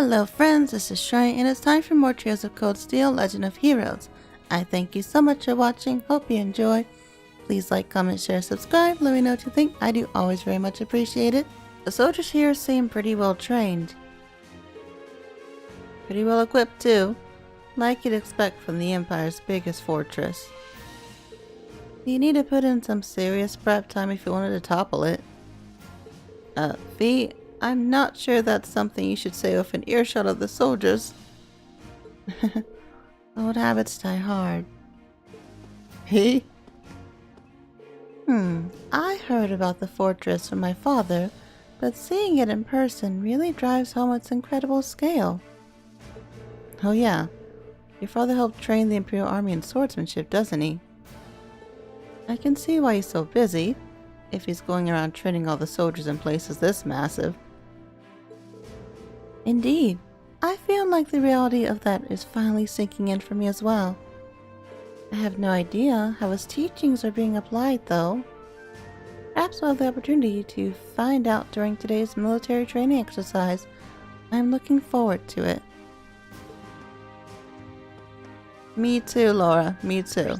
Hello friends, this is Shrine and it's time for more Trails of Cold Steel Legend of Heroes. I thank you so much for watching, hope you enjoy. Please like, comment, share, subscribe, let me know what you think, I do always very much appreciate it. The soldiers here seem pretty well trained. Pretty well equipped too, like you'd expect from the Empire's biggest fortress. You need to put in some serious prep time if you wanted to topple it. V, I'm not sure that's something you should say with an earshot of the soldiers. Old habits die hard. He? I heard about the fortress from my father, but seeing it in person really drives home its incredible scale. Oh yeah, your father helped train the Imperial Army in swordsmanship, doesn't he? I can see why he's so busy, if he's going around training all the soldiers in places this massive. Indeed, I feel like the reality of that is finally sinking in for me as well. I have no idea how his teachings are being applied though. Perhaps I'll have the opportunity to find out during today's military training exercise. I'm looking forward to it. Me too, Laura. Me too.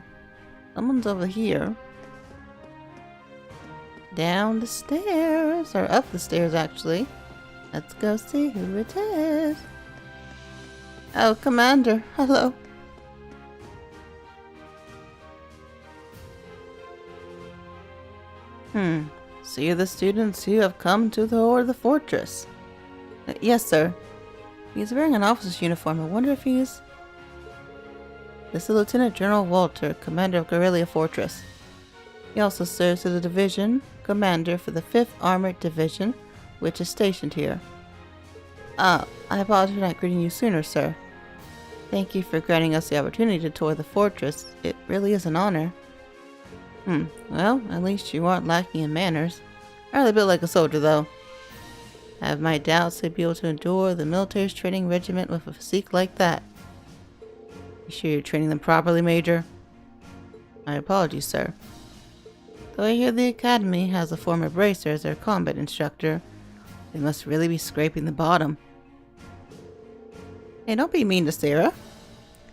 Someone's over here. Down the stairs, or up the stairs actually. Let's go see who it is. Oh, Commander, hello. So you're the students who have come to the fortress. Yes, sir. He's wearing an officer's uniform. I wonder if he's... This is Lieutenant General Walter, Commander of Guerrilla Fortress. He also serves as the Division Commander for the 5th Armored Division, which is stationed here. I apologize for not greeting you sooner, sir. Thank you for granting us the opportunity to tour the fortress. It really is an honor. Well, at least you aren't lacking in manners. Rather a bit like a soldier, though. I have my doubts they'd be able to endure the military's training regiment with a physique like that. You sure you're training them properly, Major? My apologies, sir. Though I hear the Academy has a former bracer as their combat instructor, they must really be scraping the bottom. Hey, don't be mean to Sarah.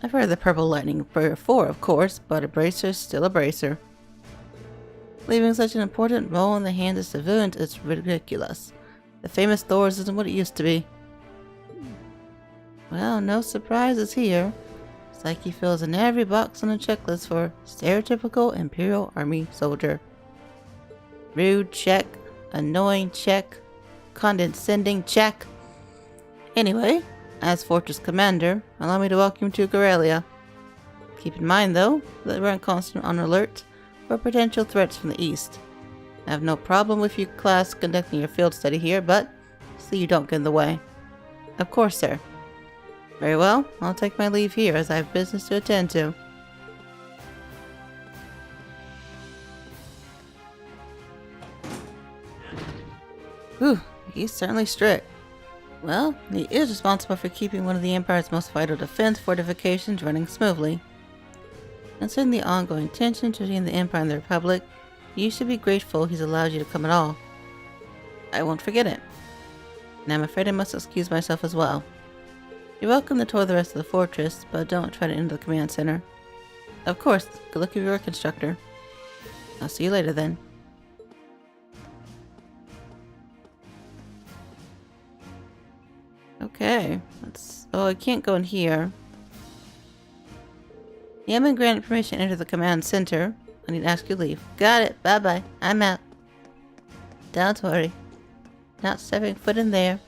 I've heard of the Purple Lightning before, of course, but a bracer's still a bracer. Leaving such an important role in the hands of civilians is ridiculous. The famous Thor's isn't what it used to be. Well, no surprises here. Psyche fills in every box on the checklist for stereotypical Imperial Army soldier. Rude, check. Annoying, check. Condescending, check. Anyway, as Fortress Commander, allow me to welcome you to Guerrilla. Keep in mind, though, that we're constant on alert for potential threats from the east. I have no problem with you class conducting your field study here, but see you don't get in the way. Of course, sir. Very well, I'll take my leave here as I have business to attend to. Whew, he's certainly strict. Well, he is responsible for keeping one of the Empire's most vital defense fortifications running smoothly. Considering the ongoing tension between the Empire and the Republic, you should be grateful he's allowed you to come at all. I won't forget it. And I'm afraid I must excuse myself as well. You're welcome to tour the rest of the fortress, but don't try to enter the command center. Of course, good luck with your work, instructor. I'll see you later then. Okay, oh, I can't go in here. You haven't been granted permission to enter the command center. I need to ask you to leave. Got it. Bye-bye. I'm out. Don't worry. Not stepping foot in there.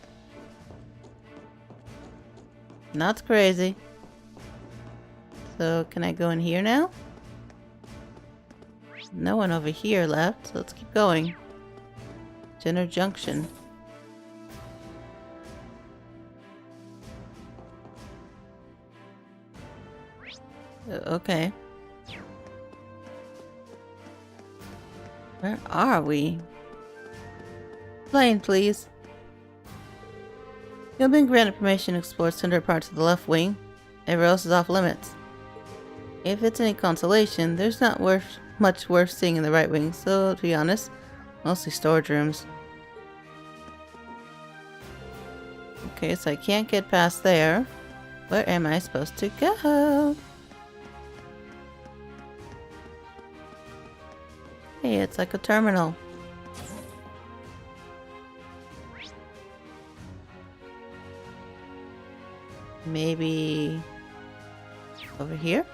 Not crazy. So, can I go in here now? No one over here left, so let's keep going. Jenner Junction. Okay. Where are we? Plane, please. You've been granted permission to explore center parts of the left wing. Everywhere else is off limits. If it's any consolation, there's not much worth seeing in the right wing, so to be honest, mostly storage rooms. Okay, so I can't get past there. Where am I supposed to go? Hey, it's like a terminal. Maybe over here?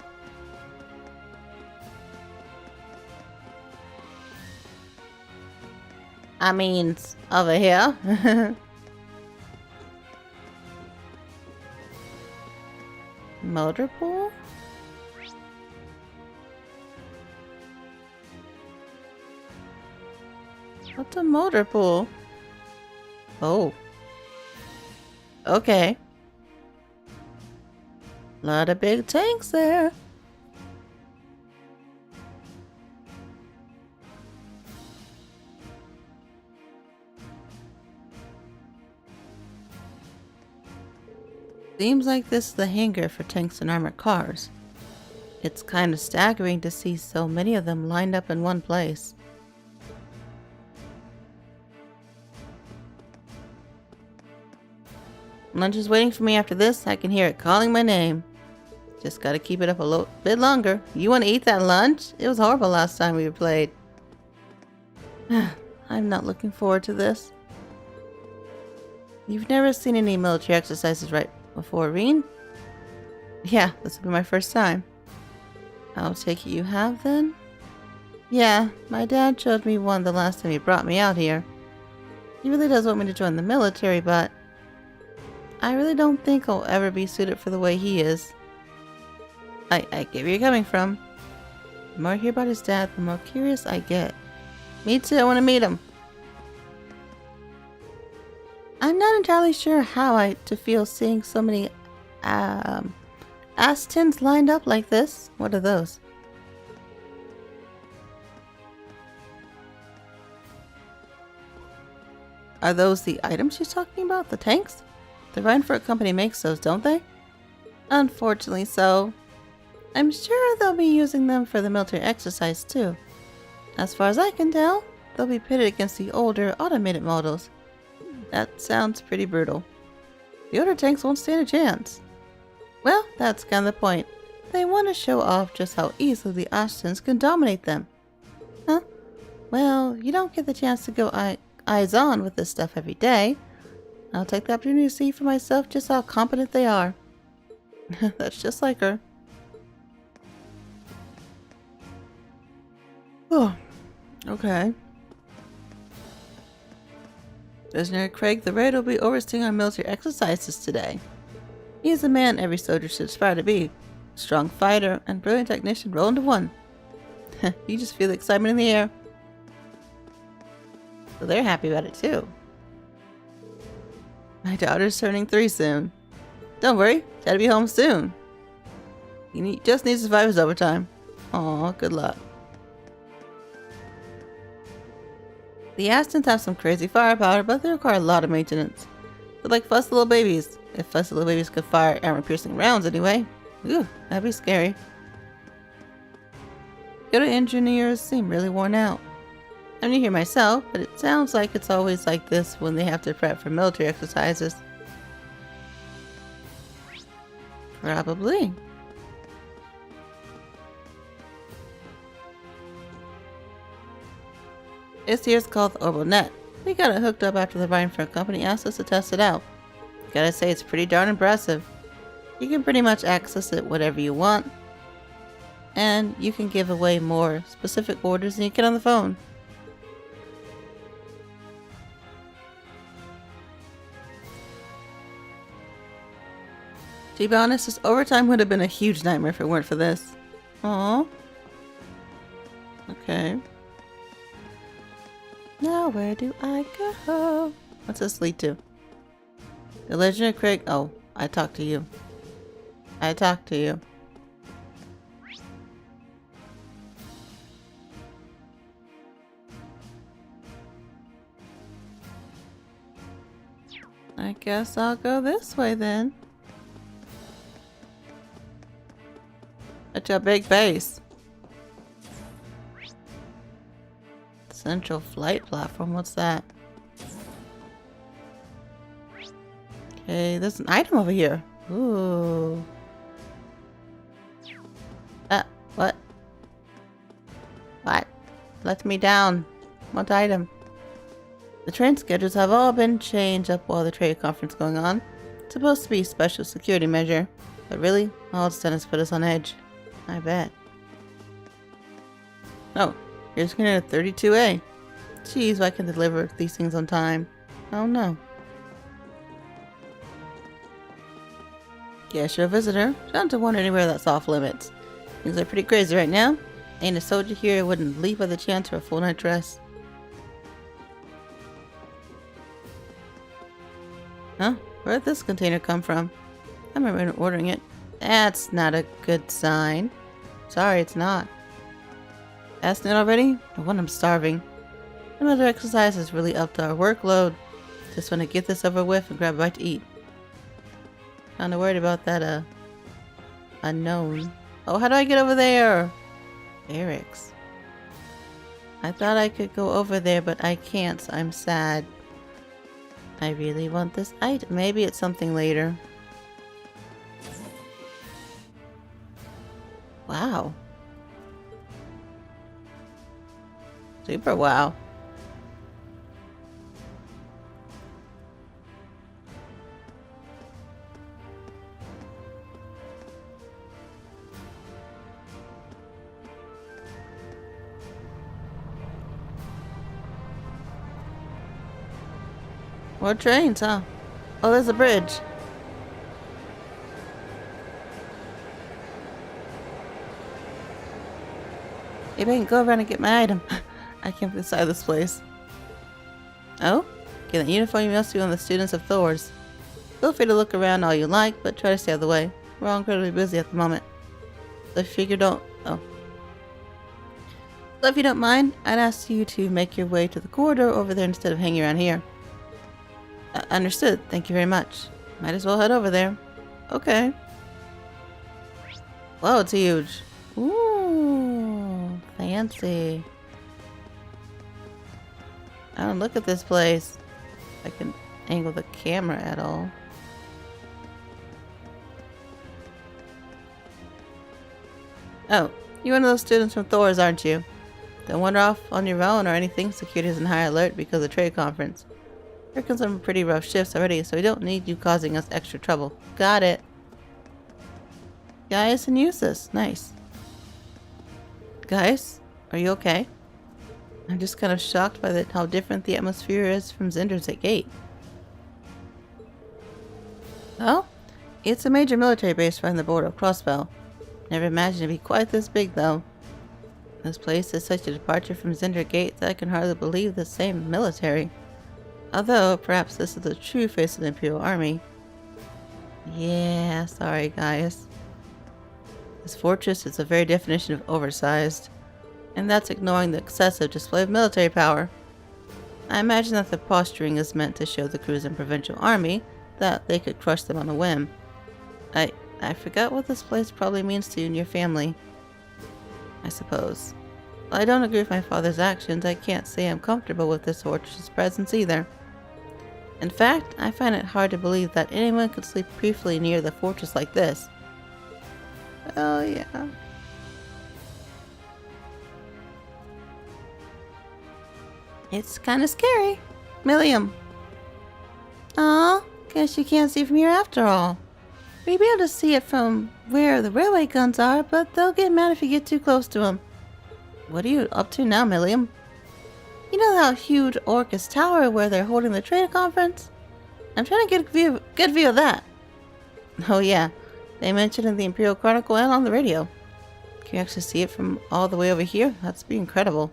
I mean, over here. Motor pool? What's a motor pool? Oh. Okay. Lot of big tanks there. Seems like this is the hangar for tanks and armored cars. It's kind of staggering to see so many of them lined up in one place. Lunch is waiting for me after this. I can hear it calling my name. Just gotta keep it up a little bit longer. You want to eat that lunch? It was horrible last time we played. I'm not looking forward to this. You've never seen any military exercises right before, Reen? Yeah, this will be my first time. I'll take it you have then? Yeah, my dad showed me one the last time he brought me out here. He really does want me to join the military, but I really don't think I'll ever be suited for the way he is. I get where you're coming from. The more I hear about his dad, the more curious I get. Me too, I want to meet him. I'm not entirely sure how to feel seeing so many Astons lined up like this. What are those? Are those the items she's talking about? The tanks? The Reinfort company makes those, don't they? Unfortunately so. I'm sure they'll be using them for the military exercise too. As far as I can tell, they'll be pitted against the older automated models. That sounds pretty brutal. The older tanks won't stand a chance. Well, that's kind of the point. They want to show off just how easily the Astons can dominate them. Huh? Well, you don't get the chance to go eyes on with this stuff every day. I'll take the opportunity to see for myself just how competent they are. That's just like her. Oh, okay. Prisoner Craig the Red will be overseeing our military exercises today. He is the man every soldier should aspire to be. Strong fighter and brilliant technician roll into one. You just feel the excitement in the air. So they're happy about it too. My daughter's turning 3 soon. Don't worry, Dad'll be home soon. He just needs to survive his overtime. Aw, good luck. The Astons have some crazy firepower, but they require a lot of maintenance. They're like fussy little babies. If fussy little babies could fire armor-piercing rounds anyway. Ooh, that'd be scary. Yoda engineers seem really worn out. I'm new here myself, but it sounds like it's always like this when they have to prep for military exercises. Probably. This here's called the Orbital Net. We got it hooked up after the Reinfort company asked us to test it out. Gotta say it's pretty darn impressive. You can pretty much access it whatever you want, and you can give away more specific orders than you can on the phone. To be honest, this overtime would have been a huge nightmare if it weren't for this. Aww. Okay. Now where do I go? What's this lead to? The Legend of Craig. Oh, I talked to you. I talked to you. I guess I'll go this way then. That's a big base. Central flight platform, what's that? Hey, there's an item over here. Ooh. What? What? Let me down. What item? The train schedules have all been changed up while the trade conference is going on. It's supposed to be a special security measure. But really, all it's done is put us on edge. I bet. Oh, here's Skinner 32A. Jeez, why can't they deliver these things on time? Oh no. Guess you're a visitor. Don't to wander anywhere that's off limits. Things are pretty crazy right now. Ain't a soldier here who wouldn't leap at the chance for a full night rest. Huh? Where'd this container come from? I remember ordering it. That's not a good sign. Sorry, it's not. Asking it already? No wonder I'm starving. Another exercise has really upped our workload. Just want to get this over with and grab a bite to eat. Kinda worried about that, unknown. Oh, how do I get over there? Eric's. I thought I could go over there, but I can't, so I'm sad. I really want this item. Maybe it's something later. Wow. Super wow. More trains, huh? Oh, there's a bridge. Maybe I can go around and get my item. I can't be inside this place. Oh? Get that uniform, you must be one of the students of Thor's. Feel free to look around all you like, but try to stay out of the way. We're all incredibly busy at the moment. So if you don't... Oh. So if you don't mind, I'd ask you to make your way to the corridor over there instead of hanging around here. Understood. Thank you very much. Might as well head over there. Okay. Whoa, it's huge. Ooh, fancy. I don't look at this place. I can angle the camera at all. Oh, you're one of those students from Thor's, aren't you? Don't wander off on your own or anything. Security is in high alert because of the trade conference. Here comes some pretty rough shifts already, so we don't need you causing us extra trouble. Got it. Gaius and Eustace. Nice. Gaius, are you okay? I'm just kind of shocked by how different the atmosphere is from Zinder's gate. Well, it's a major military base right on the border of Crossbell. Never imagined it'd be quite this big, though. This place is such a departure from Zinder Gate that I can hardly believe the same military. Although, perhaps this is the true face of the Imperial Army. Yeah, sorry guys. This fortress is the very definition of oversized. And that's ignoring the excessive display of military power. I imagine that the posturing is meant to show the crews and provincial army that they could crush them on a whim. I forgot what this place probably means to you and your family. I suppose. While I don't agree with my father's actions, I can't say I'm comfortable with this fortress's presence either. In fact, I find it hard to believe that anyone could sleep peacefully near the fortress like this. Oh yeah. It's kinda scary. Milliam. Aw, guess you can't see from here after all. We'd be able to see it from where the railway guns are, but they'll get mad if you get too close to them. What are you up to now, Milliam? You know that huge Orcus Tower where they're holding the trade conference? I'm trying to get a good view of that. Oh yeah, they mentioned in the Imperial Chronicle and on the radio. Can you actually see it from all the way over here? That'd be incredible.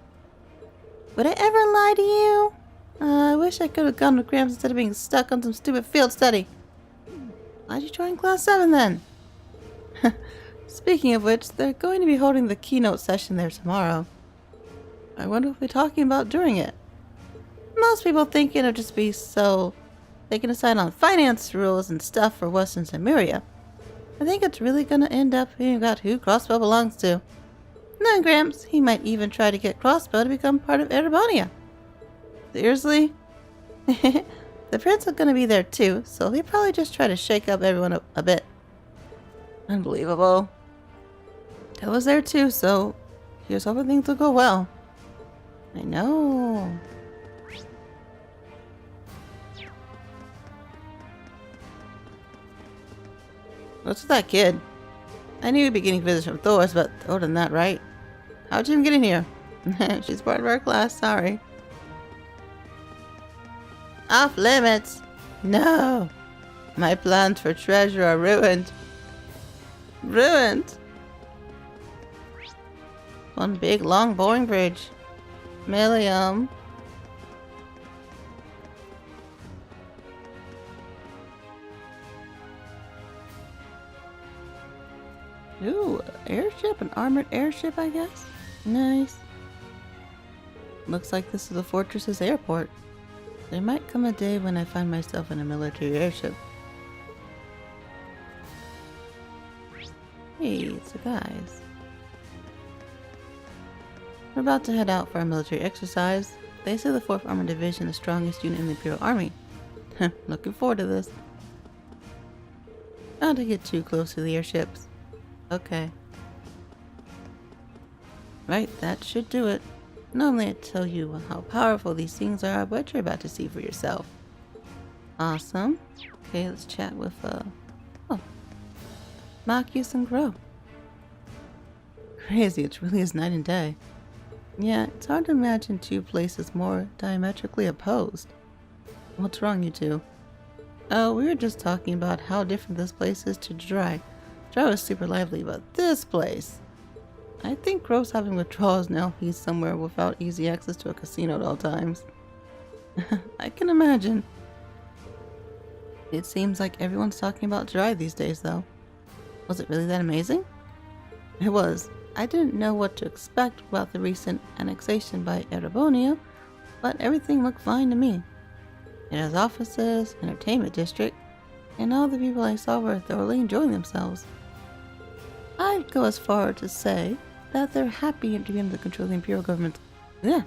Would I ever lie to you? I wish I could have gone with Gramps instead of being stuck on some stupid field study. Why'd you join Class VII then? Speaking of which, they're going to be holding the keynote session there tomorrow. I wonder what we'll be talking about during it. Most people think it'll just be so they can decide on finance rules and stuff for Western Samaria. I think it's really gonna end up being about who Crossbow belongs to. And then Gramps, he might even try to get Crossbow to become part of Erebonia. Seriously? The prince is gonna be there too, so he'll probably just try to shake up everyone a bit. Unbelievable. I was there too, so here's hoping things will go well. I know. What's with that kid? I knew he'd be getting visits from Thor's, but Thor done that right. How'd you even get in here? She's part of our class, sorry. Off limits! No! My plans for treasure are ruined. Ruined! One big, long, boring bridge. Millium. Ooh, airship, an armored airship, I guess? Nice. Looks like this is the fortress's airport. There might come a day when I find myself in a military airship. Hey, it's the guys. We're about to head out for our military exercise. They say the 4th Armored Division is the strongest unit in the Imperial Army. Looking forward to this. Not to get too close to the airships. Okay. Right, that should do it. Normally I tell you how powerful these things are, but you're about to see for yourself. Awesome. Okay, let's chat with, Marcus and Grow. Crazy, it really is night and day. Yeah, it's hard to imagine two places more diametrically opposed. What's wrong, you two? Oh, we were just talking about how different this place is to Dry. Dry was super lively, but this place... I think Crow's having withdrawals now. He's somewhere without easy access to a casino at all times. I can imagine. It seems like everyone's talking about Dry these days, though. Was it really that amazing? It was. I didn't know what to expect about the recent annexation by Erebonia, but everything looked fine to me. It has offices, entertainment district, and all the people I saw were thoroughly enjoying themselves. I'd go as far to say that they're happy to be under the control of the Imperial government. Yeah.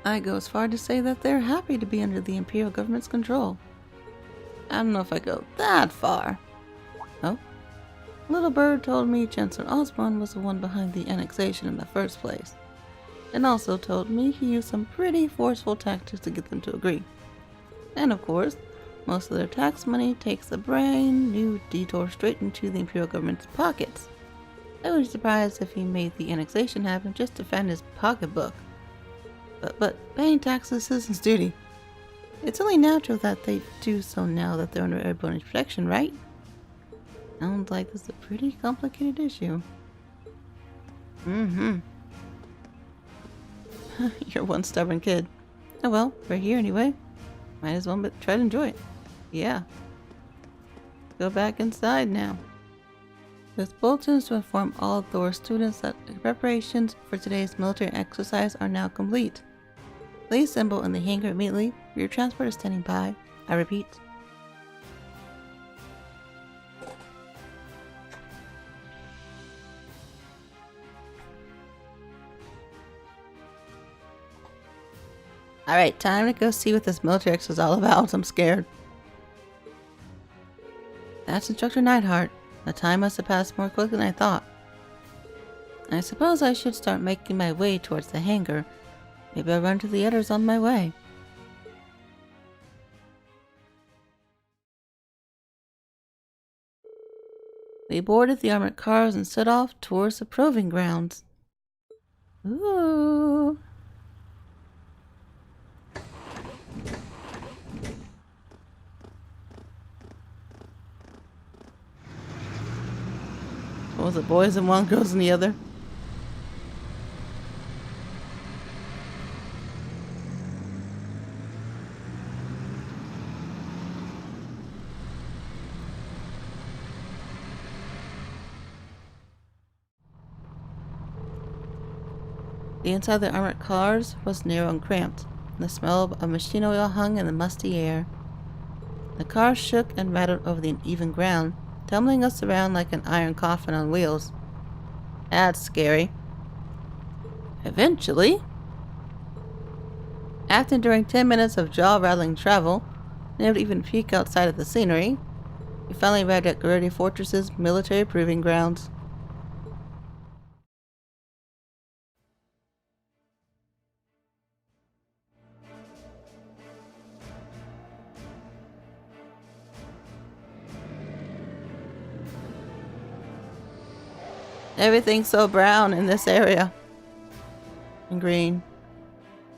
I'd go as far to say that they're happy to be under the Imperial government's control. I don't know if I go that far. Oh? Little Bird told me Chancellor Osborne was the one behind the annexation in the first place. And also told me he used some pretty forceful tactics to get them to agree. And of course, most of their tax money takes a brand new detour straight into the Imperial government's pockets. I wouldn't be surprised if he made the annexation happen just to fan his pocketbook. But paying taxes is citizens' duty. It's only natural that they do so now that they're under Erebonian protection, right? Sounds like this is a pretty complicated issue. Mm-hmm. You're one stubborn kid. Oh well, we're here anyway. Might as well try to enjoy it. Yeah. Go back inside now. This bulletin is to inform all Thor students that the preparations for today's military exercise are now complete. Please assemble in the hangar immediately. Your transport is standing by. I repeat. Alright, time to go see what this military exercise is all about. I'm scared. That's Instructor Neidhart. The time must have passed more quickly than I thought. I suppose I should start making my way towards the hangar. Maybe I'll run to the others on my way. We boarded the armored cars and set off towards the proving grounds. Ooh. What was it, boys in one, girls in the other? The inside of the armored cars was narrow and cramped. The smell of machine oil hung in the musty air. The car shook and rattled over the uneven ground, tumbling us around like an iron coffin on wheels. That's scary. Eventually, After enduring 10 minutes of jaw-rattling travel, unable to even peek outside of the scenery, we finally arrived at Garudi Fortress's military proving grounds. Everything's so brown in this area. And green.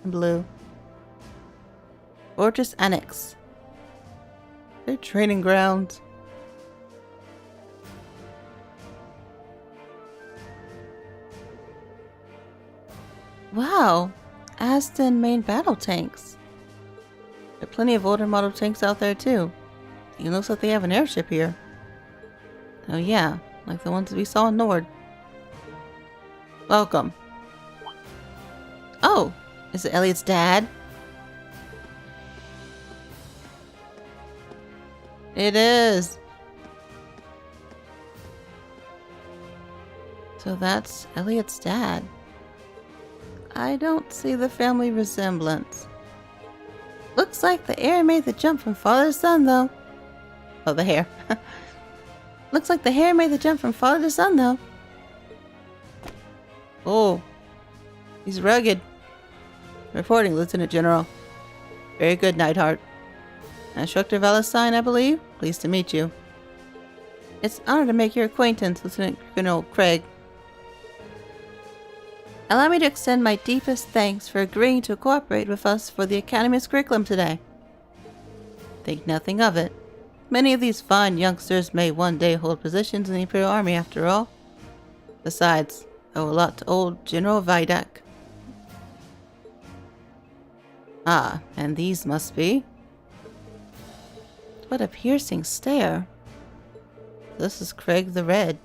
And blue. Fortress Annex. Their training grounds. Wow. Aston main battle tanks. There are plenty of older model tanks out there too. It looks like they have an airship here. Oh yeah, like the ones we saw in Nord. Welcome. Oh, is it Elliot's dad? It is. So that's Elliot's dad. I don't see the family resemblance. Looks like the heir made the jump from father to son, though. Oh, the hair. Looks like the hair made the jump from father to son, though. Oh, he's rugged. Reporting, Lieutenant General. Very good, Neidhart. Instructor Valentine, I believe. Pleased to meet you. It's an honor to make your acquaintance, Lieutenant General Craig. Allow me to extend my deepest thanks for agreeing to cooperate with us for the Academy's curriculum today. Think nothing of it. Many of these fine youngsters may one day hold positions in the Imperial Army after all. Besides, I owe a lot to old General Vidak. Ah, and these must be... What a piercing stare. This is Craig the Red.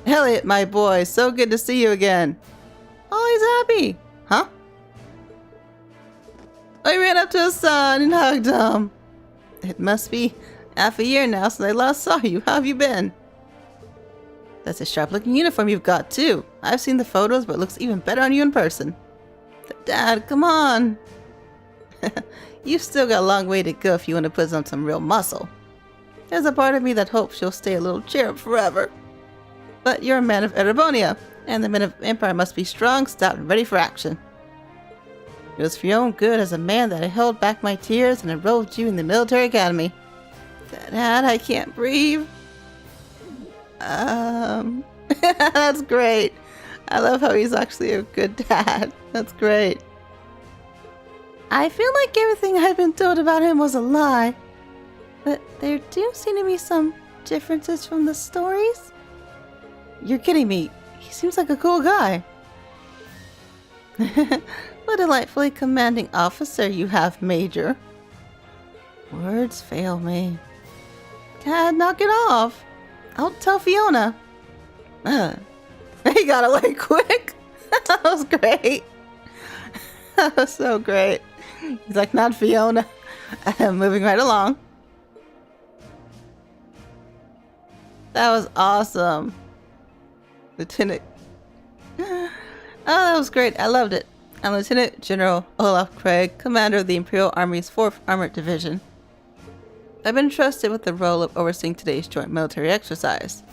Elliot, my boy, so good to see you again. Oh, he's happy. Huh? I ran up to his son and hugged him. It must be half a year now since I last saw you. How have you been? That's a sharp-looking uniform you've got, too. I've seen the photos, but it looks even better on you in person. Dad, come on. You've still got a long way to go if you want to put on some real muscle. There's a part of me that hopes you'll stay a little cherub forever. But you're a man of Erebonia, and the men of Empire must be strong, stout, and ready for action. It was for your own good as a man that I held back my tears and enrolled you in the military academy. Dad, I can't breathe. That's great. I love how he's actually a good dad. That's great. I feel like everything I've been told about him was a lie. But there do seem to be some differences from the stories. You're kidding me. He seems like a cool guy. What a delightfully commanding officer you have, Major. Words fail me. Dad, knock it off. I'll tell Fiona. He got away quick. That was great. That was so great. He's like, not Fiona. I'm moving right along. That was awesome. Lieutenant. Oh, that was great. I loved it. I'm Lieutenant General Olaf Craig, Commander of the Imperial Army's 4th Armored Division. I've been entrusted with the role of overseeing today's joint military exercise.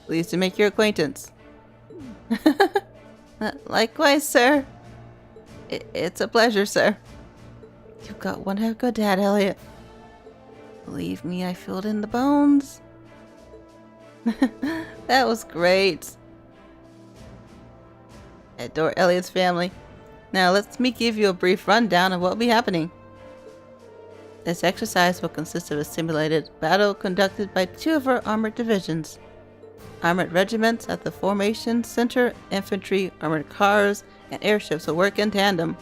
Pleased to make your acquaintance. Likewise, sir. It's a pleasure, sir. You've got one heck of a dad, Elliot. Believe me, I feel it in the bones. That was great. Adore Elliot's family. Now let me give you a brief rundown of what will be happening. This exercise will consist of a simulated battle conducted by 2 of our armored divisions. Armored regiments at the formation center, infantry, armored cars, and airships will work in tandem,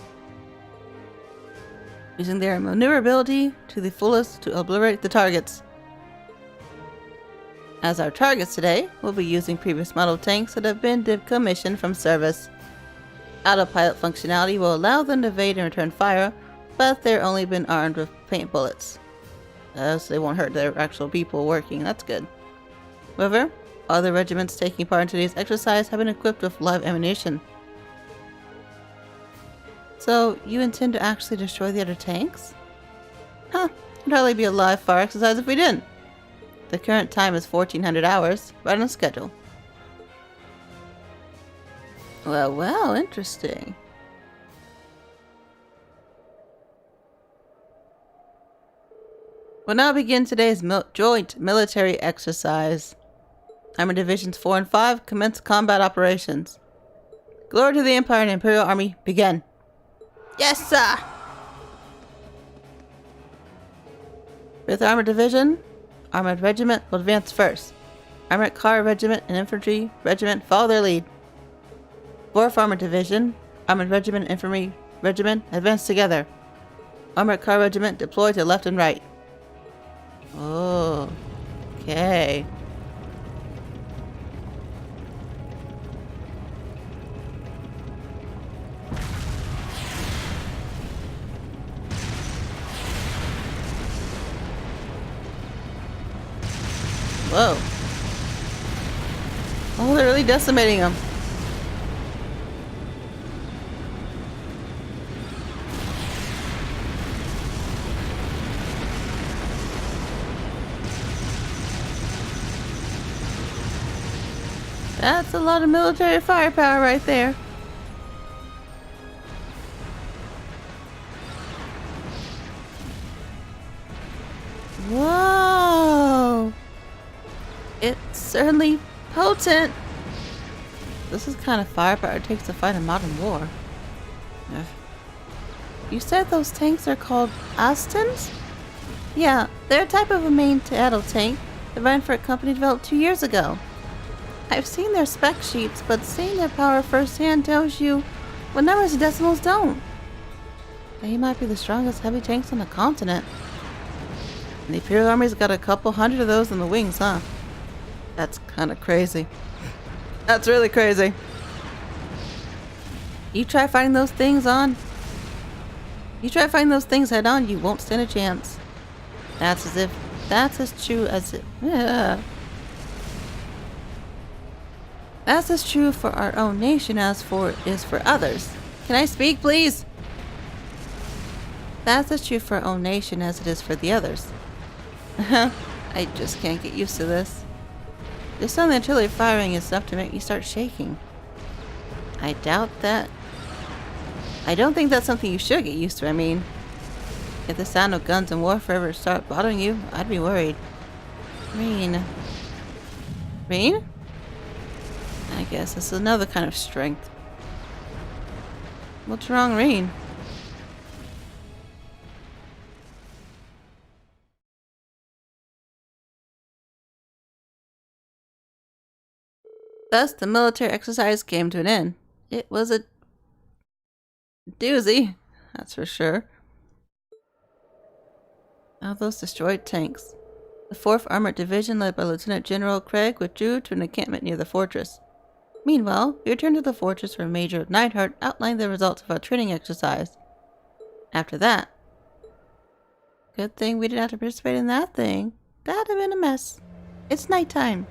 using their maneuverability to the fullest to obliterate the targets. As our targets today, we'll be using previous model tanks that have been decommissioned from service. Autopilot functionality will allow them to evade and return fire, but they're only been armed with paint bullets. So they won't hurt their actual people working, that's good. However, other regiments taking part in today's exercise have been equipped with live ammunition. So, you intend to actually destroy the other tanks? Huh, it'd hardly be a live fire exercise if we didn't. The current time is 1400 hours, right on schedule. Well, interesting. We'll now begin today's joint military exercise. Armored Divisions 4 and 5 commence combat operations. Glory to the Empire and Imperial Army, begin. Yes, sir! 5th Armored Division, Armored Regiment will advance first. Armored Car Regiment and Infantry Regiment follow their lead. 4th Armored Division, Armored Regiment and Infantry Regiment advance together. Armored Car Regiment deploy to left and right. Oh, okay. Whoa. Oh, they're really decimating them. That's a lot of military firepower right there. Whoa! It's certainly potent. This is kind of firepower it takes to fight a modern war. You said those tanks are called Austins? Yeah, they're a type of a main battle tank the Reinfurt Company developed 2 years ago. I've seen their spec sheets, but seeing their power firsthand tells you what numbers and decimals don't. They might be the strongest heavy tanks on the continent. And the Imperial Army's got a couple hundred of those in the wings, huh? That's kind of crazy. That's really crazy. You try fighting those things head on, you won't stand a chance. That's as true for our own nation as is for others. Can I speak, please? That's as true for our own nation as it is for the others. I just can't get used to this. Just on the artillery firing is enough to make me start shaking. I doubt that. I don't think that's something you should get used to. I mean, if the sound of guns and warfare ever start bothering you, I'd be worried. Reen? I guess this is another kind of strength. What's wrong, Reen? Thus, the military exercise came to an end. It was a doozy, that's for sure. Now those destroyed tanks. The 4th Armored Division, led by Lieutenant General Craig, withdrew to an encampment near the fortress. Meanwhile, we returned to the fortress where Major Neidhart outlined the results of our training exercise. After that, good thing we didn't have to participate in that thing. That'd have been a mess. It's nighttime.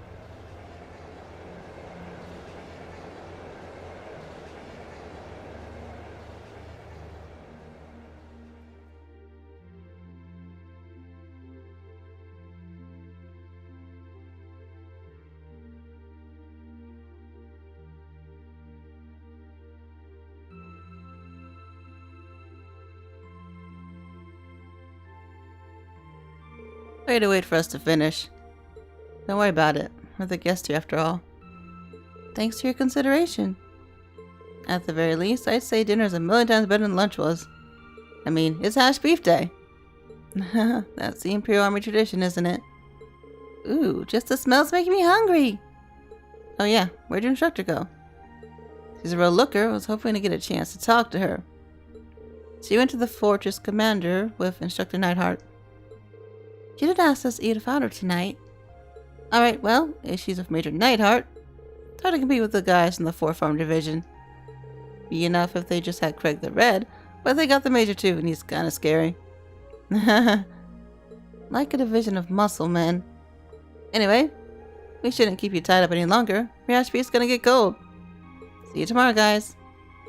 Way to wait for us to finish. Don't worry about it. We're the guests here after all. Thanks to your consideration. At the very least, I'd say dinner's a million times better than lunch was. I mean, it's hash beef day. That's the Imperial Army tradition, isn't it? Ooh, just the smell's making me hungry. Oh yeah, where'd your instructor go? She's a real looker. I was hoping to get a chance to talk to her. She went to the fortress commander with Instructor Neidhart. She did ask us to eat without her tonight. Alright, well, if she's with Major Neidhart, it's hard to compete with the guys in the 4th Armored Division. Be enough if they just had Craig the Red, but they got the Major too, and he's kinda scary. Like a division of muscle men. Anyway, we shouldn't keep you tied up any longer. Your hash beef's gonna get cold. See you tomorrow, guys.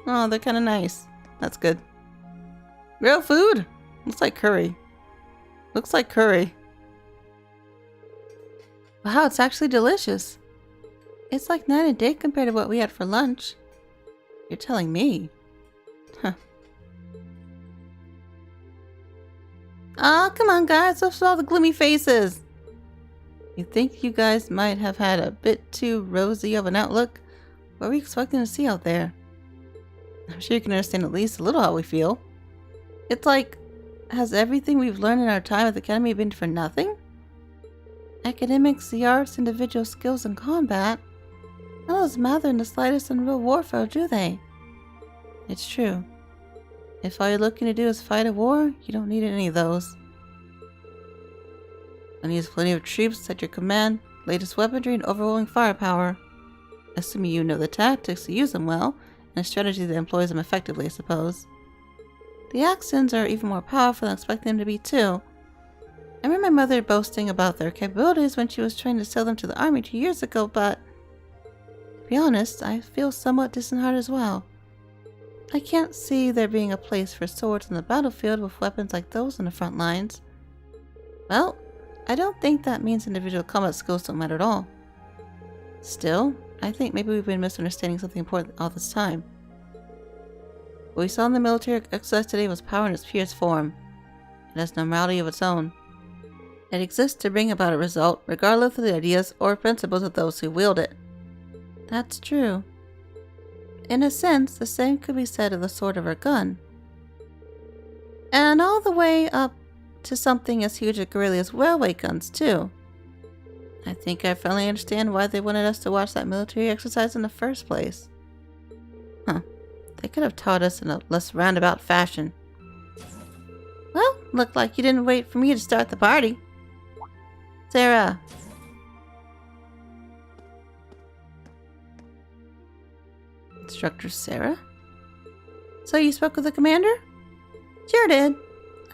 Oh, they're kinda nice. That's good. Real food? Looks like curry. Looks like curry. Wow, it's actually delicious. It's like night and day compared to what we had for lunch. You're telling me. Huh. Ah, come on guys, what's with all the gloomy faces? You think you guys might have had a bit too rosy of an outlook? What are we expecting to see out there? I'm sure you can understand at least a little how we feel. It's like, has everything we've learned in our time at the academy been for nothing? Academics, the arts, individual skills, and combat. None of those matter in the slightest in real warfare, do they? It's true. If all you're looking to do is fight a war, you don't need any of those. And use plenty of troops at your command, latest weaponry, and overwhelming firepower. Assuming you know the tactics to use them well, and a strategy that employs them effectively, I suppose. The accents are even more powerful than I expect them to be, too. I remember my mother boasting about their capabilities when she was trying to sell them to the army 2 years ago, but to be honest, I feel somewhat disheartened as well. I can't see there being a place for swords on the battlefield with weapons like those on the front lines. Well, I don't think that means individual combat skills don't matter at all. Still, I think maybe we've been misunderstanding something important all this time. What we saw in the military exercise today was power in its purest form. It has no morality of its own. It exists to bring about a result, regardless of the ideas or principles of those who wield it. That's true. In a sense, the same could be said of the sword or a gun. And all the way up to something as huge as Guerrilla's railway guns, too. I think I finally understand why they wanted us to watch that military exercise in the first place. Huh. They could have taught us in a less roundabout fashion. Well, looked like you didn't wait for me to start the party. Sarah. Instructor Sarah? So you spoke with the commander? Sure did.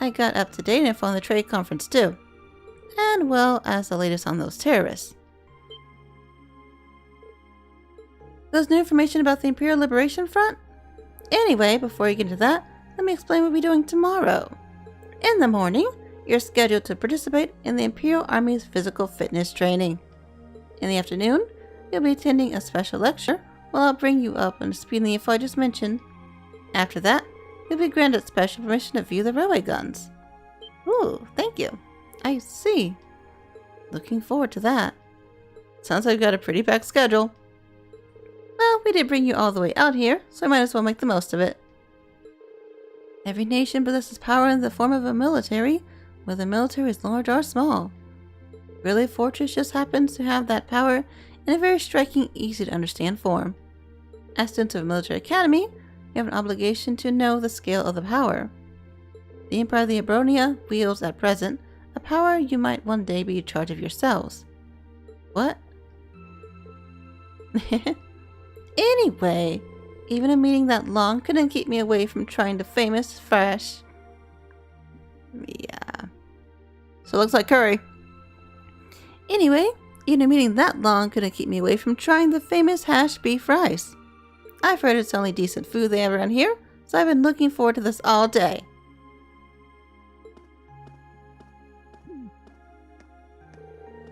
I got up-to-date info on the trade conference too. And well as the latest on those terrorists. There's new information about the Imperial Liberation Front? Anyway, before you get into that, let me explain what we'll be doing tomorrow. In the morning, you're scheduled to participate in the Imperial Army's physical fitness training. In the afternoon, you'll be attending a special lecture while I'll bring you up on the speed and the info I just mentioned. After that, you'll be granted special permission to view the railway guns. Ooh, thank you. I see. Looking forward to that. Sounds like you've got a pretty packed schedule. Well, we did bring you all the way out here, so I might as well make the most of it. Every nation possesses power in the form of a military, whether the military is large or small. Relay Fortress just happens to have that power in a very striking, easy to understand form. As students of a military academy, you have an obligation to know the scale of the power. The Empire of the Abronia wields at present a power you might one day be in charge of yourselves. What? Anyway, even a meeting that long couldn't keep me away from trying the famous fresh. Yeah. So it looks like curry. Anyway, even a meeting that long couldn't keep me away from trying the famous hash beef rice. I've heard it's the only decent food they have around here, so I've been looking forward to this all day.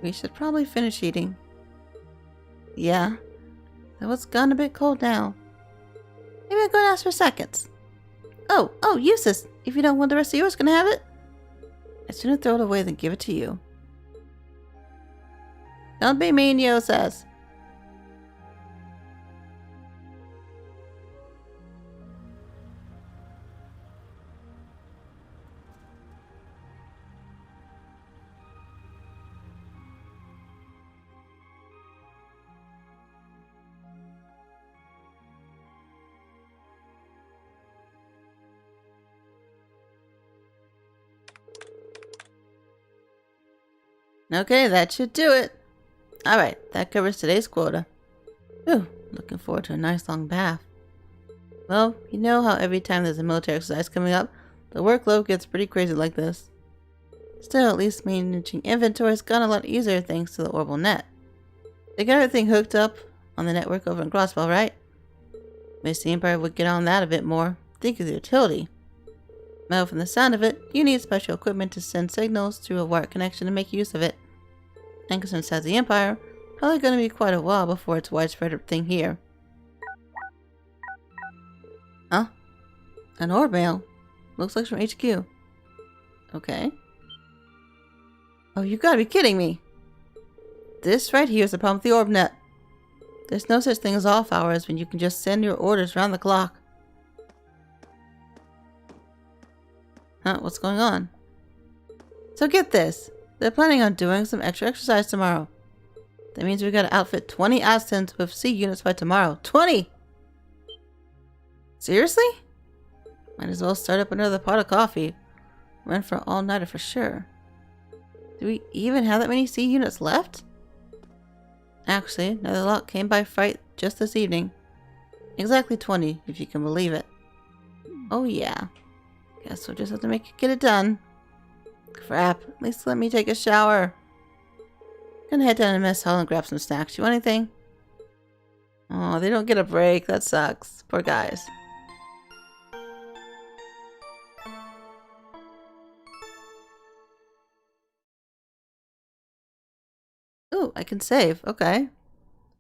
We should probably finish eating. Yeah, though it's gone a bit cold now. Maybe I'll go and ask for seconds. Oh, Eustace, if you don't want the rest of yours, can I have it? I'd sooner throw it away than give it to you. Don't be mean, Eustace. Okay, that should do it. Alright, that covers today's quota. Ooh, looking forward to a nice long bath. Well, you know how every time there's a military exercise coming up, the workload gets pretty crazy like this. Still, at least managing inventory has gotten a lot easier thanks to the orbital net. They got everything hooked up on the network over in Crossbell, right? Wish the Empire would get on that a bit more. Think of the utility. Well, from the sound of it, you need special equipment to send signals through a wired connection to make use of it. And because inside the Empire, probably going to be quite a while before it's widespread thing here. Huh? An orb mail? Looks like from HQ. Okay. Oh, you gotta be kidding me! This right here is the problem with the orb net. There's no such thing as off hours when you can just send your orders around the clock. Huh? What's going on? So get this. They're planning on doing some extra exercise tomorrow. That means we gotta outfit 20 Aztans with C units by tomorrow. 20! Seriously? Might as well start up another pot of coffee. Run for an all-nighter for sure. Do we even have that many C units left? Actually, another lot came by freight just this evening. Exactly 20, if you can believe it. Oh yeah. Guess we'll just have to get it done. Crap, at least let me take a shower. Gonna head down to mess hall and grab some snacks. You want anything? Oh, they don't get a break. That sucks. Poor guys. Ooh, I can save. Okay.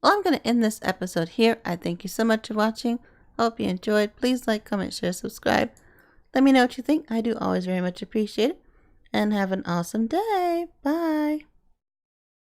Well, I'm going to end this episode here. I thank you so much for watching. I hope you enjoyed. Please like, comment, share, subscribe. Let me know what you think. I do always very much appreciate it. And have an awesome day. Bye.